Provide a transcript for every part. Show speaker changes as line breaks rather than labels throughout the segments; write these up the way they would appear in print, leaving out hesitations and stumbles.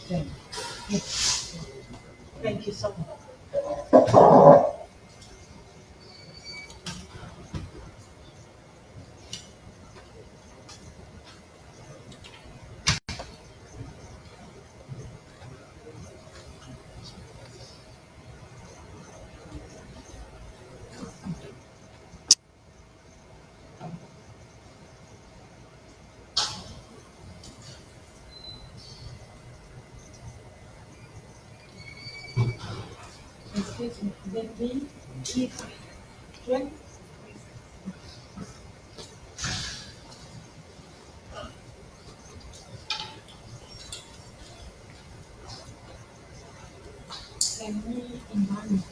Thank you. Thank you so much. Excuse me. Did we keep drink? Can we invite?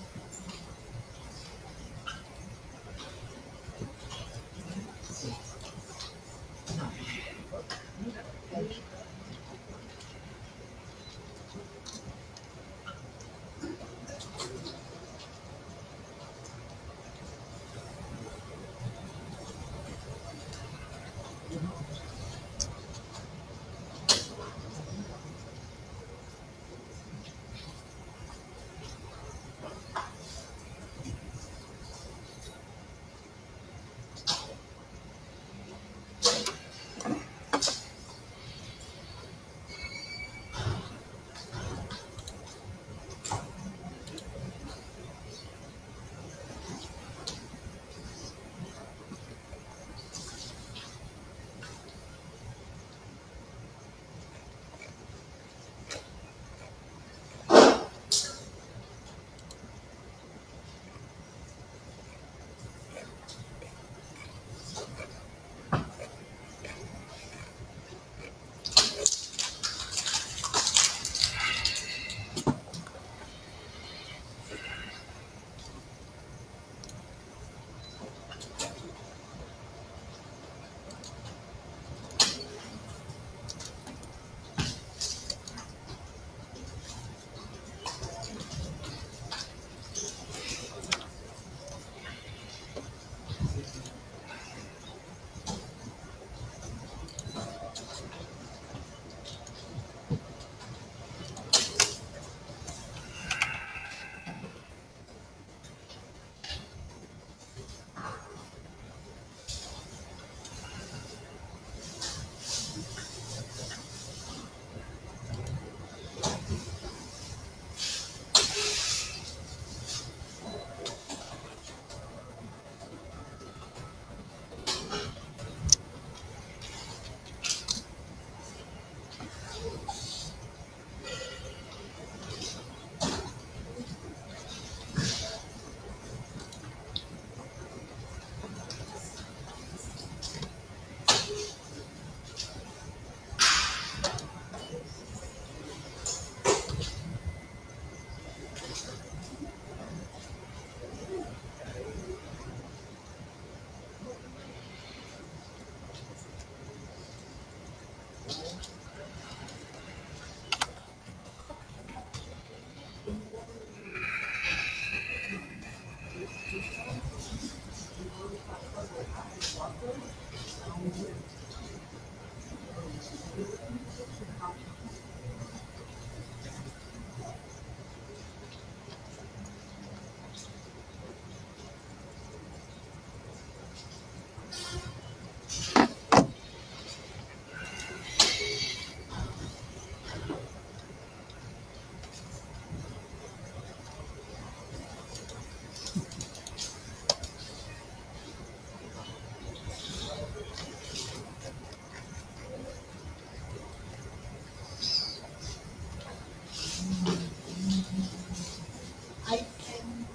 I can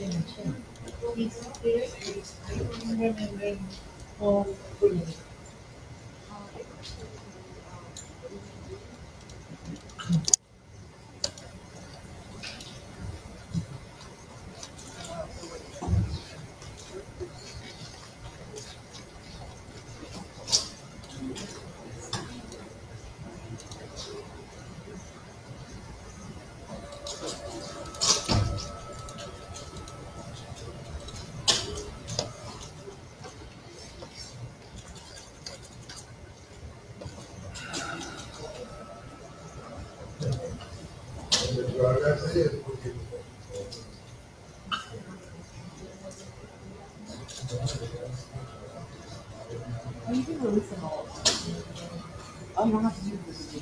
mention. It's there. I don't remember all fully. Oh, you can release them all. Oh, you don't have to do this.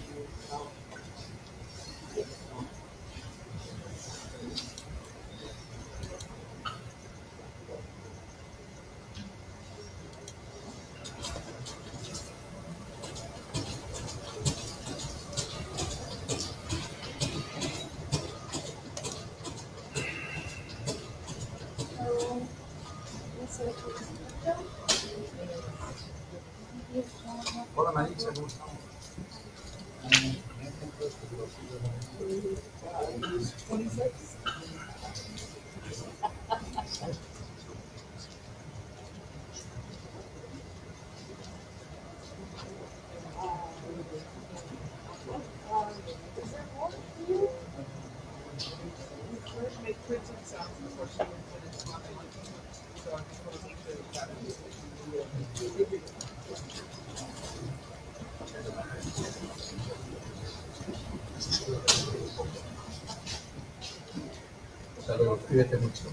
Hola Marisa, ¿cómo estás?
26. Make printing sounds before she finished watching it. So I just want to make sure that
Saludos, cuídate mucho.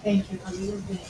Thank you. A little bit.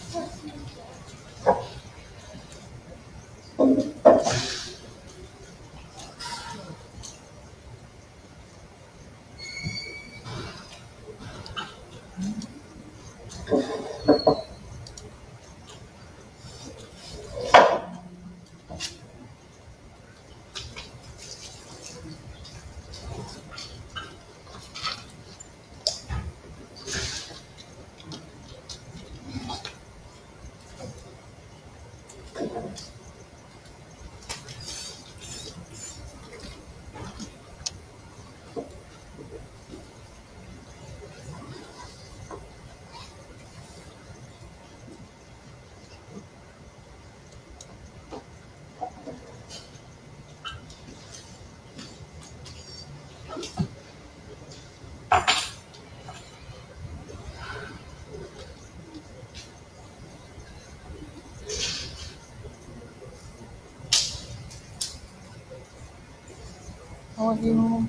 How are you?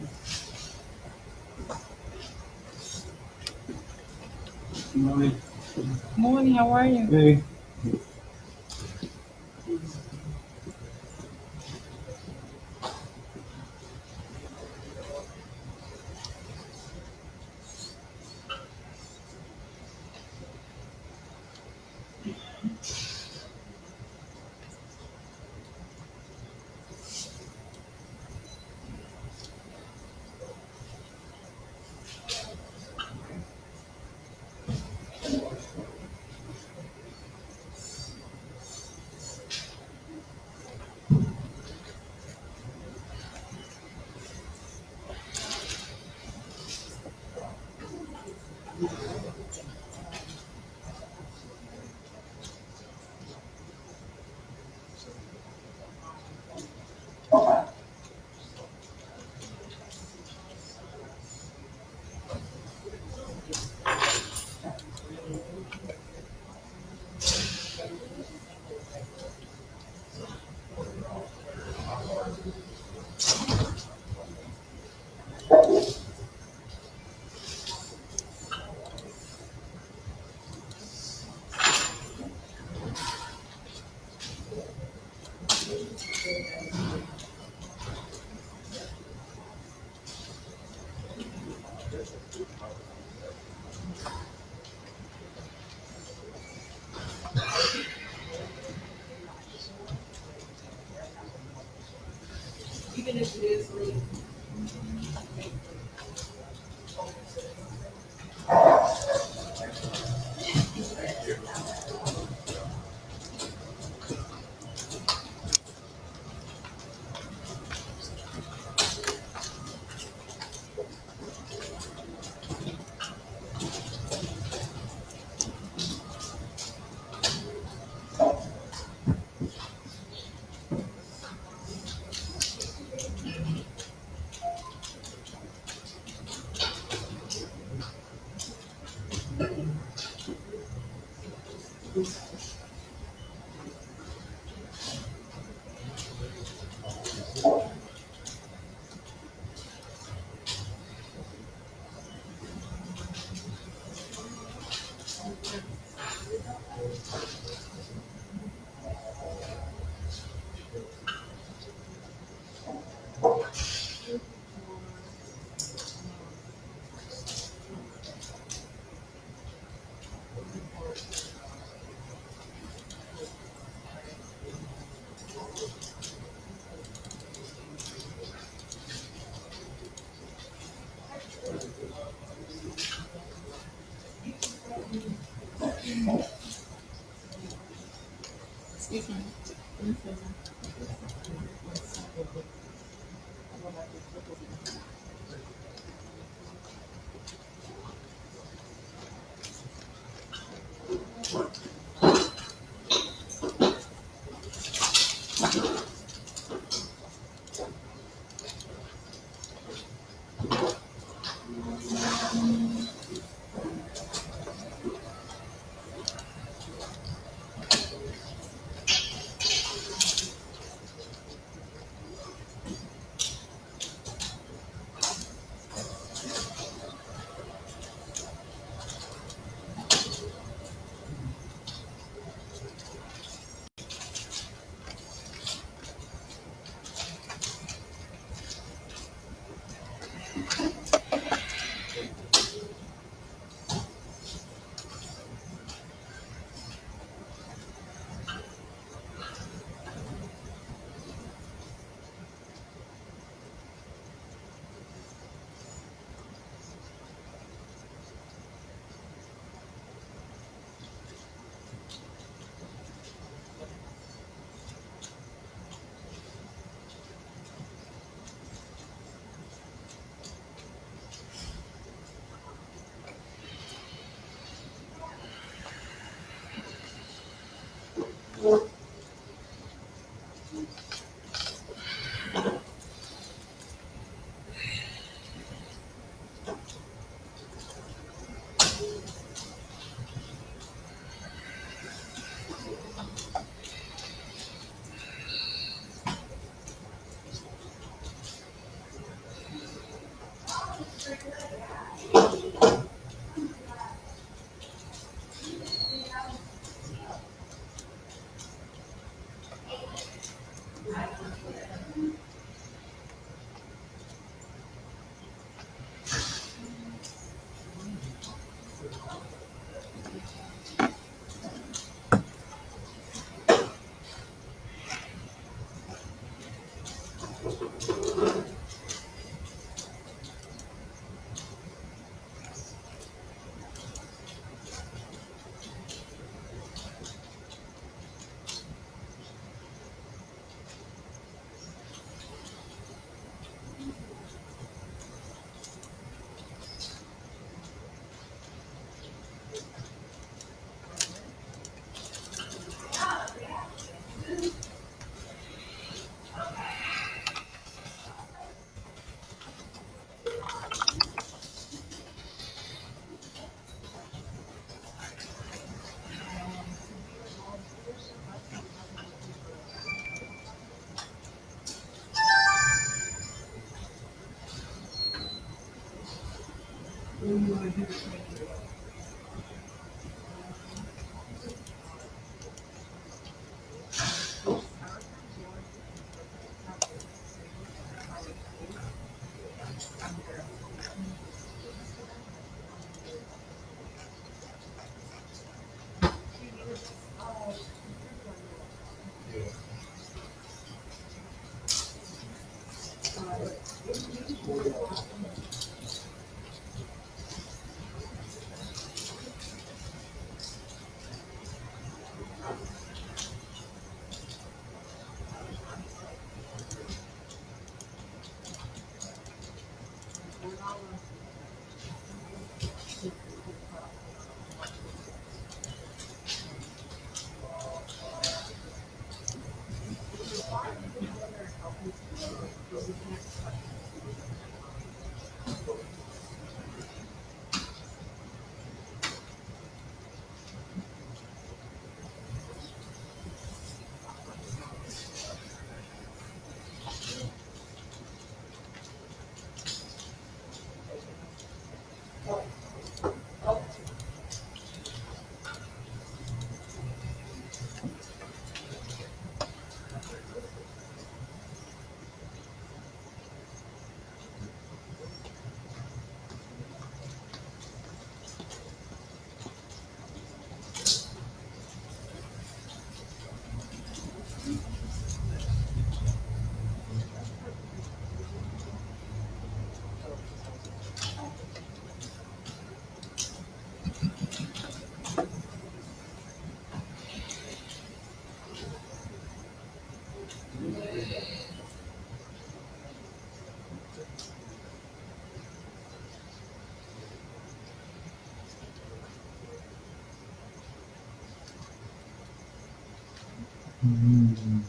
Morning.
Morning. How are you?
Hey.
Even if it is late.
Excuse me. Let me feel
Mm.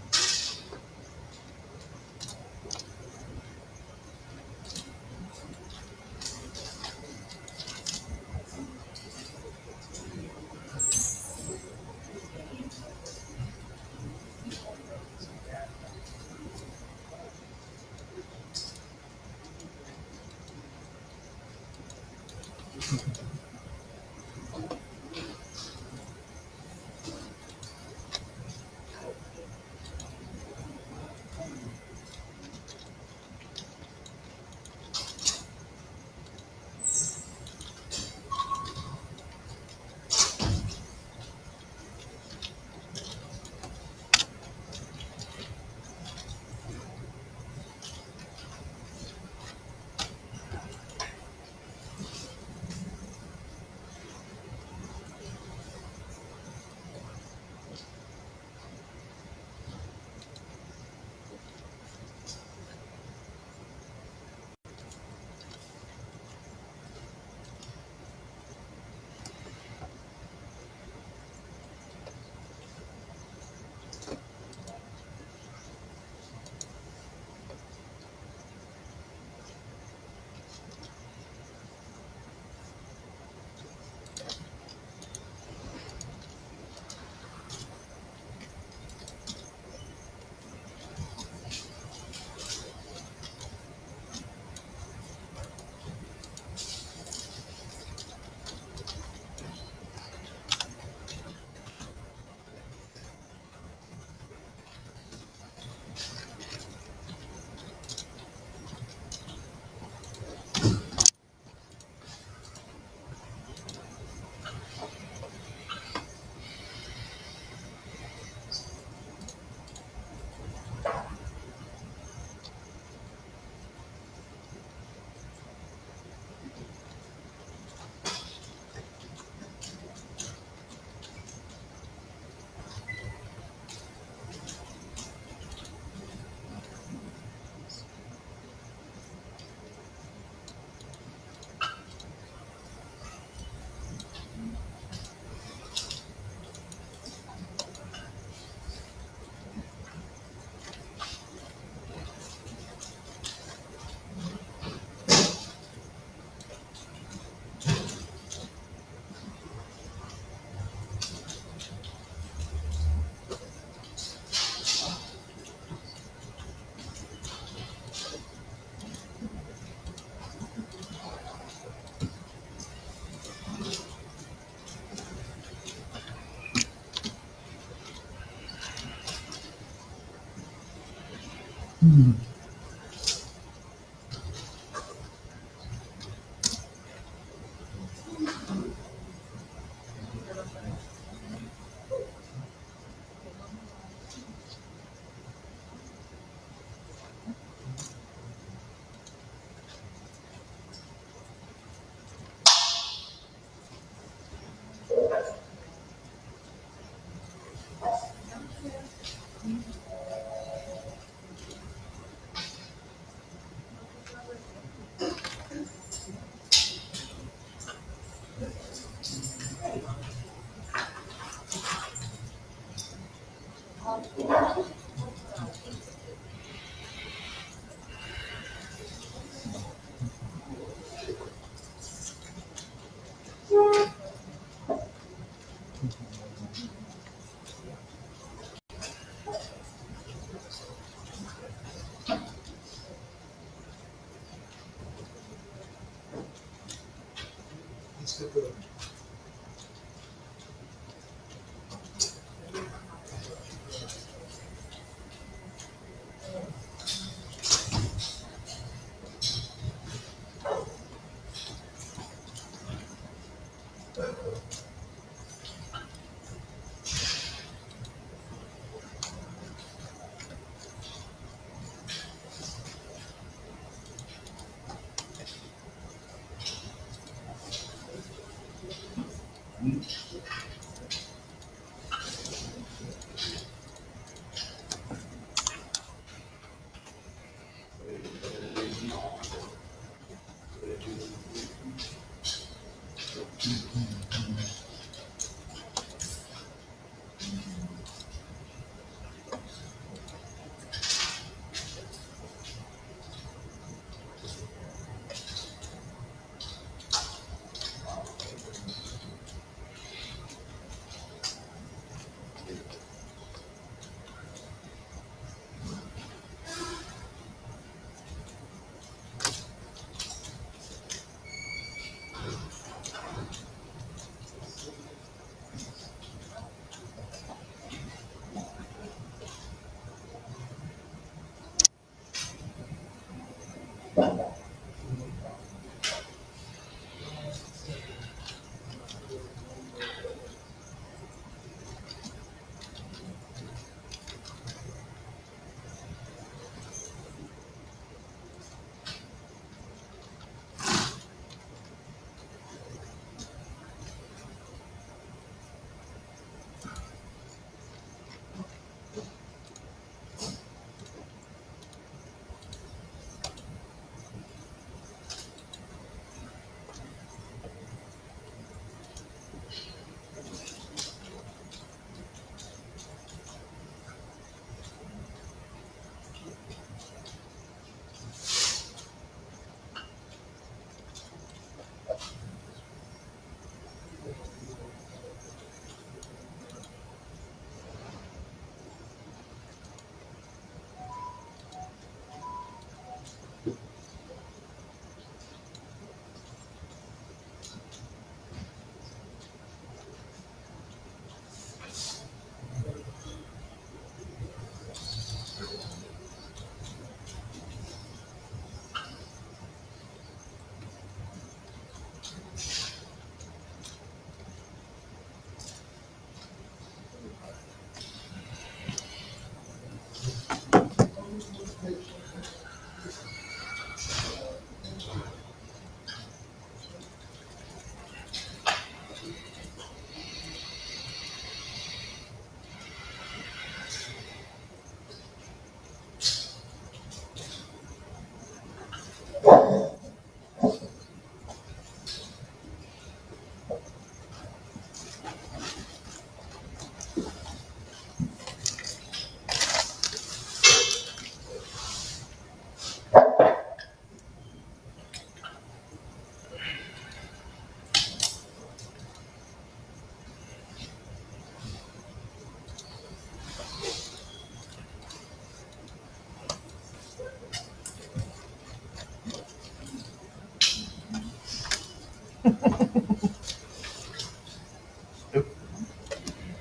Mm. It's good.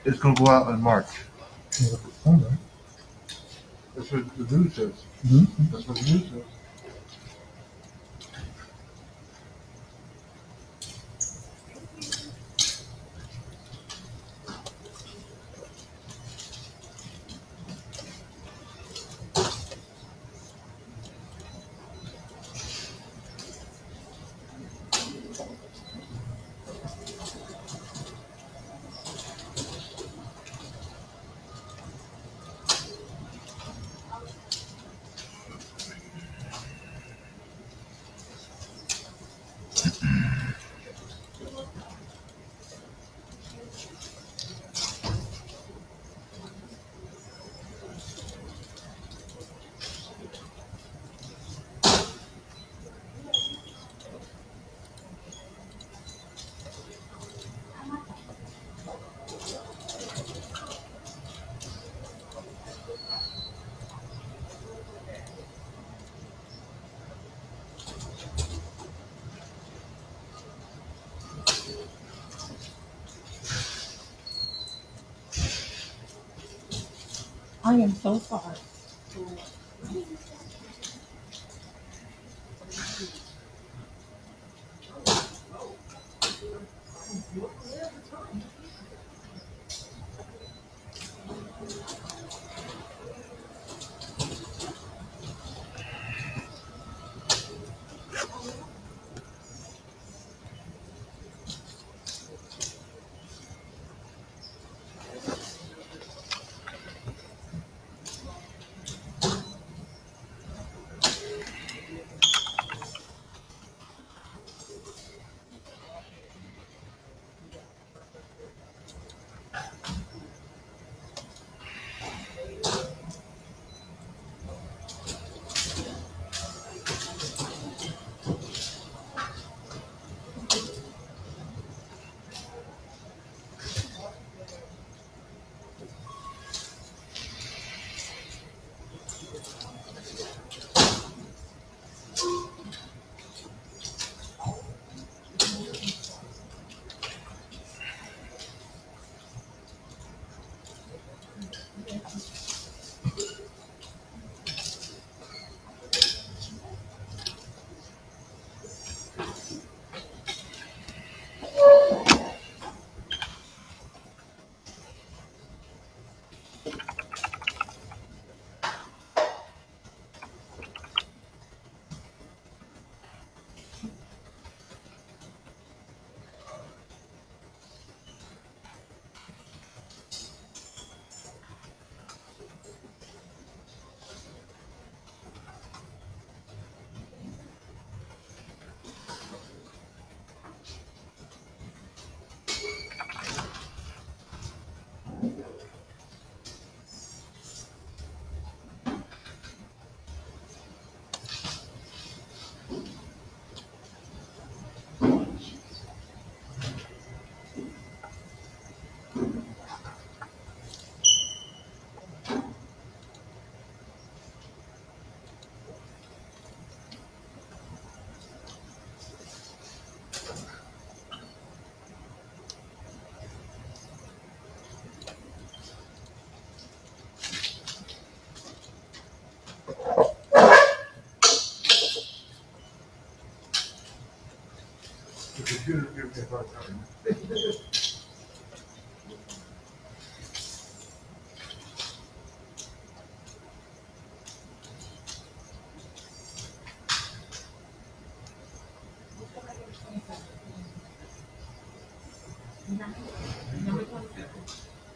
It's going to go out in March.
All right.
That's what the news says.
Mhm.
That's what the news says.
I am so sorry.
The computer gives me a hard time.
Number 27.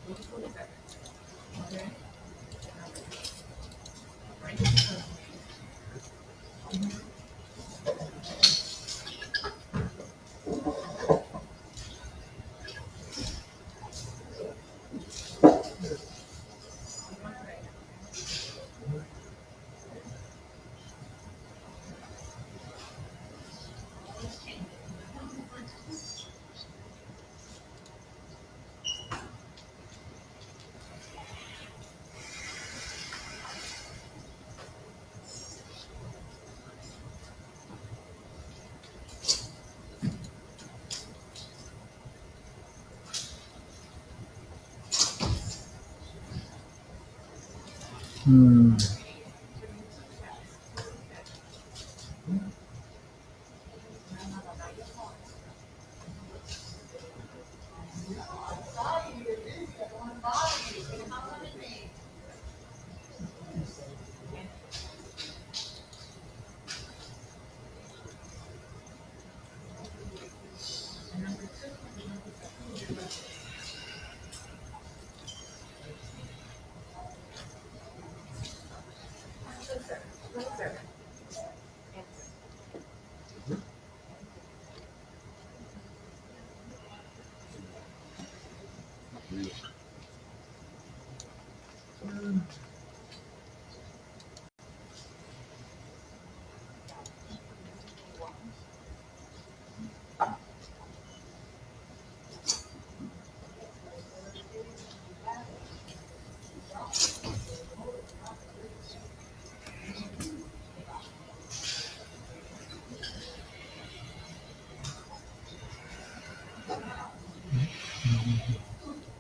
Number 27. Okay? Right?
Hmm.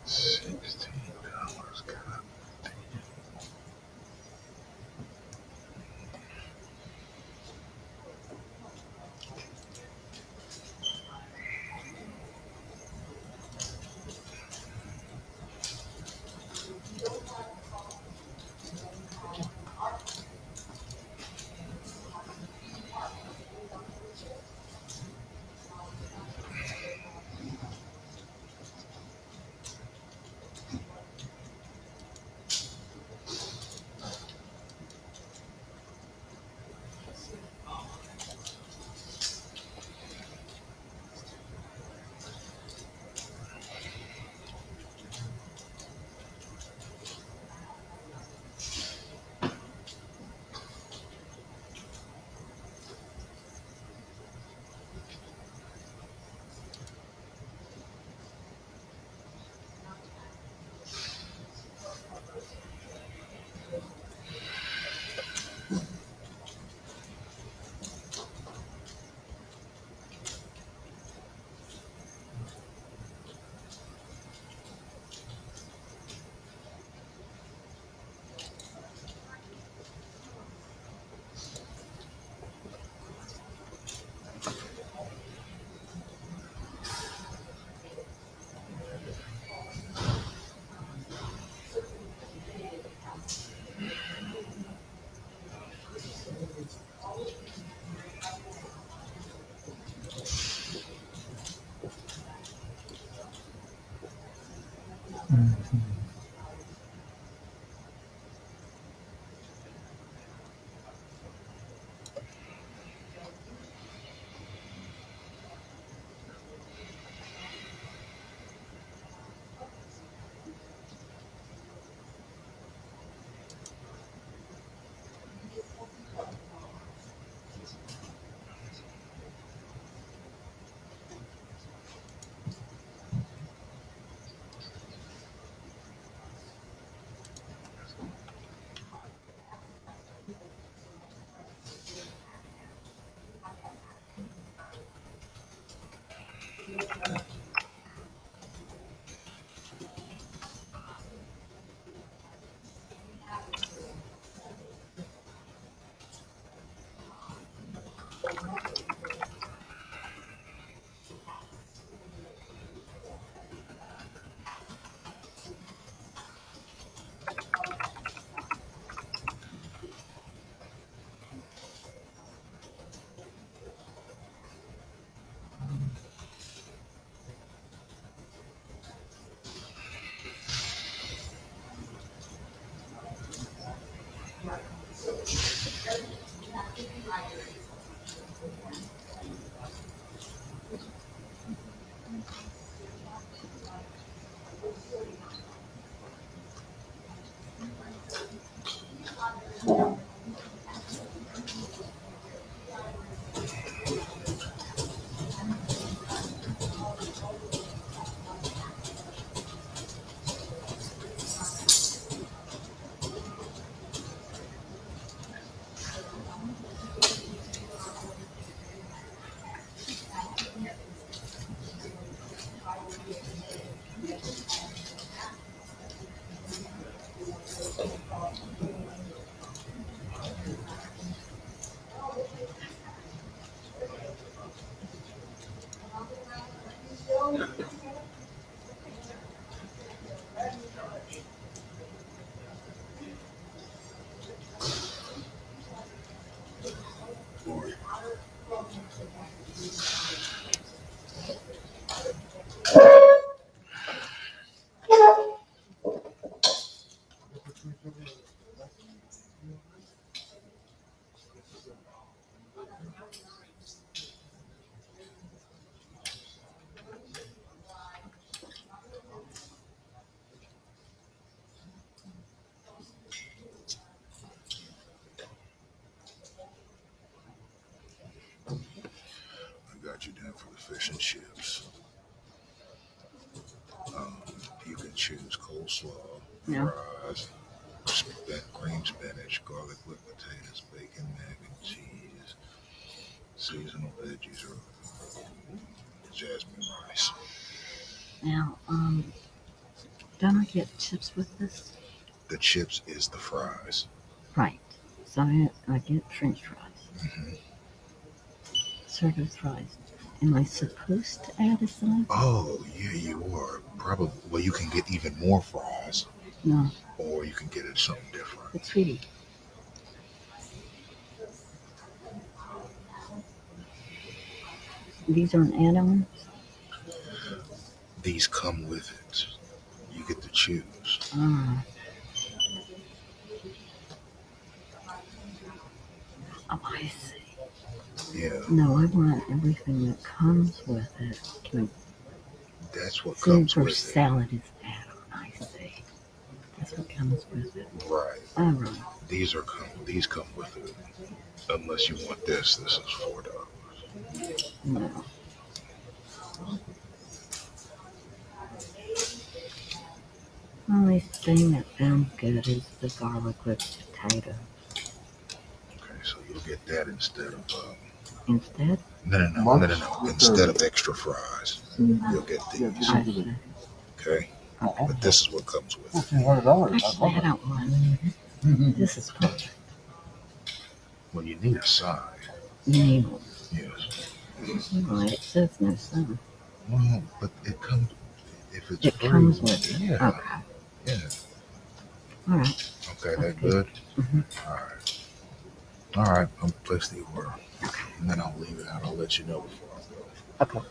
$16. God.
I got you down for the fish and chips. You can choose coleslaw,
Yeah.
fries, cream spinach, garlic whip potatoes, bacon, mac and cheese, seasonal veggies, or jasmine rice.
Now, don't I get chips with this?
The chips is the fries.
Right. So I get French fries.
Mm-hmm.
Served with fries. Am I supposed to add a side?
Oh, yeah, you are. Probably. Well, you can get even more fries,
No.
or you can get it something different.
But sweetie. These are an add-on?
These come with it. You get to choose.
Ah. Oh, I see.
Yeah,
No, I want everything that comes with it.
that's what
Food
comes
for
with
salad is add-on. I see. That's what comes with it.
it. Right.
All right.
These come with it. Unless you want this is $4.
No. Only thing that sounds good is the garlic with potato.
Okay, so you'll get that instead of
Instead,
no. Instead of extra fries, you'll get these.
I see.
Okay, but this is what comes with it.
$1,500.
Actually, I don't want. This is perfect.
When you need a side,
You need one.
yes.
Right, it says no sun.
Well, but it comes if it's
It
free.
comes with it.
Yeah,
Okay.
yeah.
All right.
Okay, that good.
Mhm.
All right. I'll place the order, and then I'll leave it out. I'll let you know before I go.
Okay.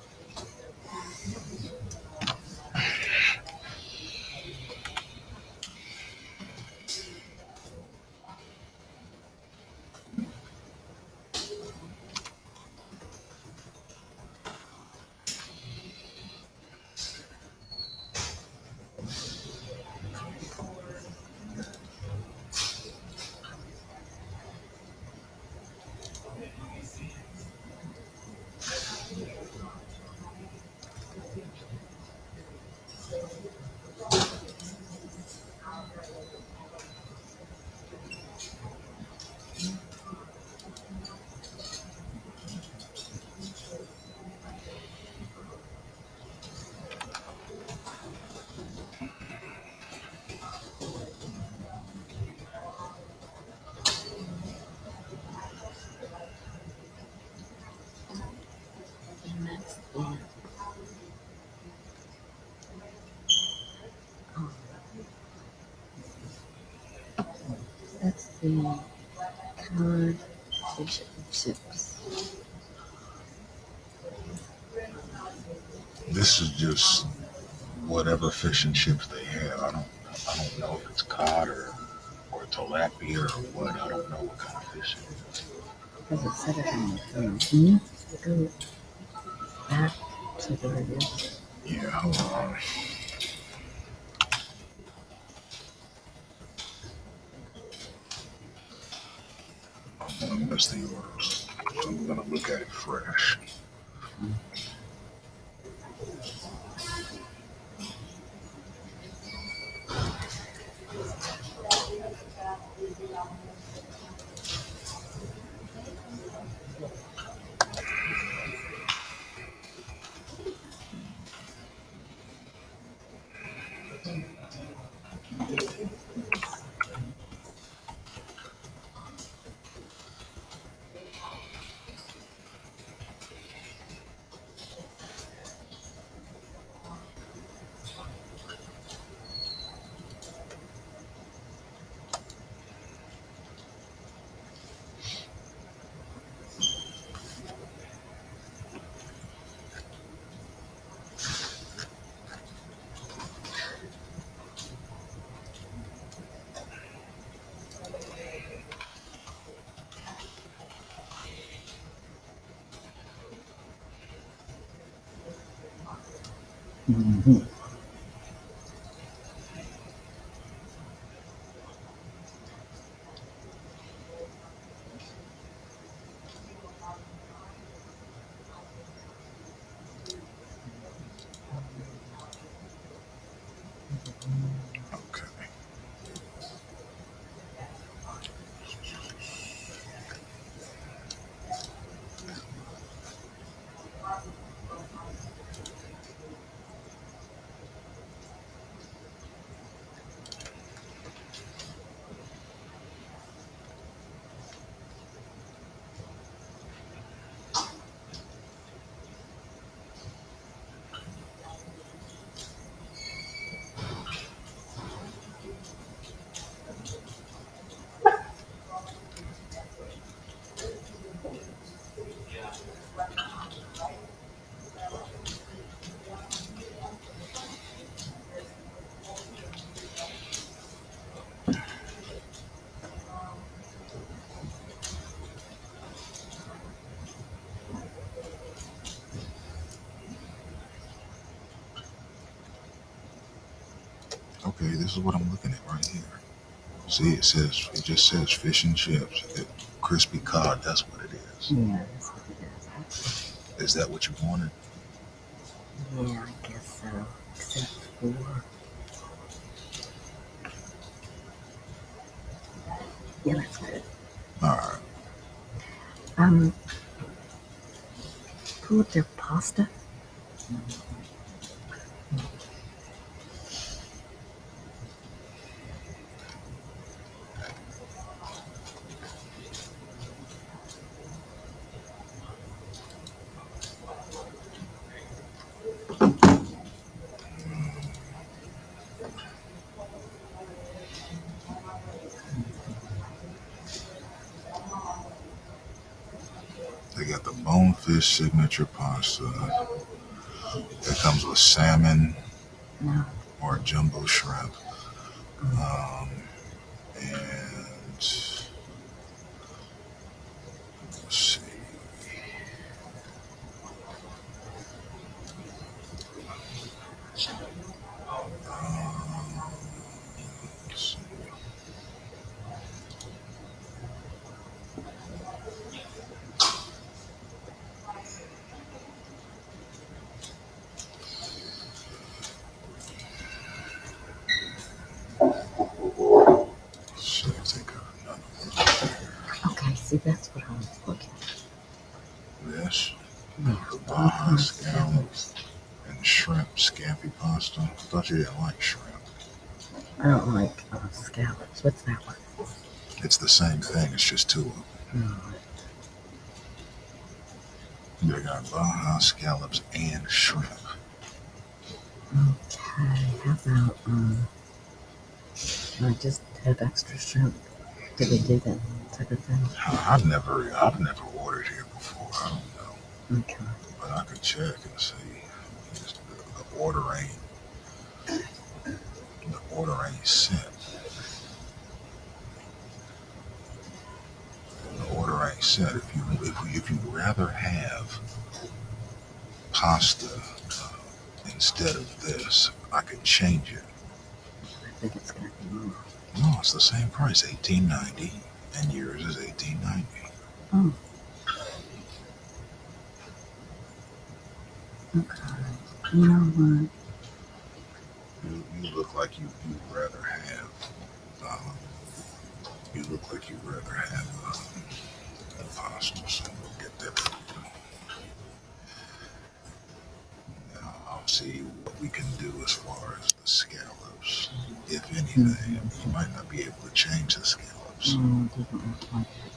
And that's the. Oh, that's the cod fish and chips.
This is just whatever fish and chips they have. I don't know if it's cod or tilapia or what. I don't know what kind of fish it is.
Because it said it on the phone. Can you go back to where it is?
Yeah, hold on. I'm gonna miss the orders. So I'm gonna look at it fresh.
Mm-hmm.
Okay. Okay, this is what I'm looking at right here. See, it just says fish and chips. Crispy cod, that's what it is.
Yeah, that's what it is. Actually.
Is that what you wanted?
Yeah, I guess so. Except for. Yeah, that's good.
Alright.
Who their pasta?
They got the Bonefish signature pasta. It comes with salmon
No.
or jumbo shrimp. And let's see. Let's see. See if they got another one.
Okay, see, that's what I was looking at.
This,
Yeah.
the Baja scallops and shrimp scampi pasta. I thought you didn't like shrimp.
I don't like scallops. What's that one?
It's the same thing. It's just two of them.
Oh,
They got Baja scallops and shrimp.
okay. How about I just have extra shrimp? Do they do that type of thing?
I've never ordered here before. I don't know,
Okay.
but I could check and see. The order ain't sent. The order ain't sent. If you'd rather have pasta instead of this, I could change it.
I think it's gonna be more.
No, it's the same price, $18.90, and yours is $18.90.
Oh. Okay. You know what?
You look like you'd rather have. You look like you'd rather have pasta, so we'll get that. Now I'll see what we can do as far as the scallops, if anything. You might not be able to change the scallops.
Doesn't look like it.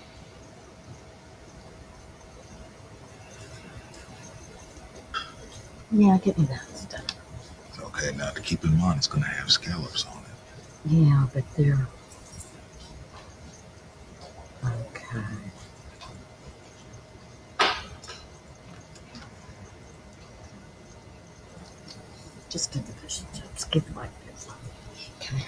Yeah, give me that stuff.
Okay, now to keep in mind, it's going to have scallops on it.
Yeah, but they're okay. Just give the fish and chips. Give it like this. Okay.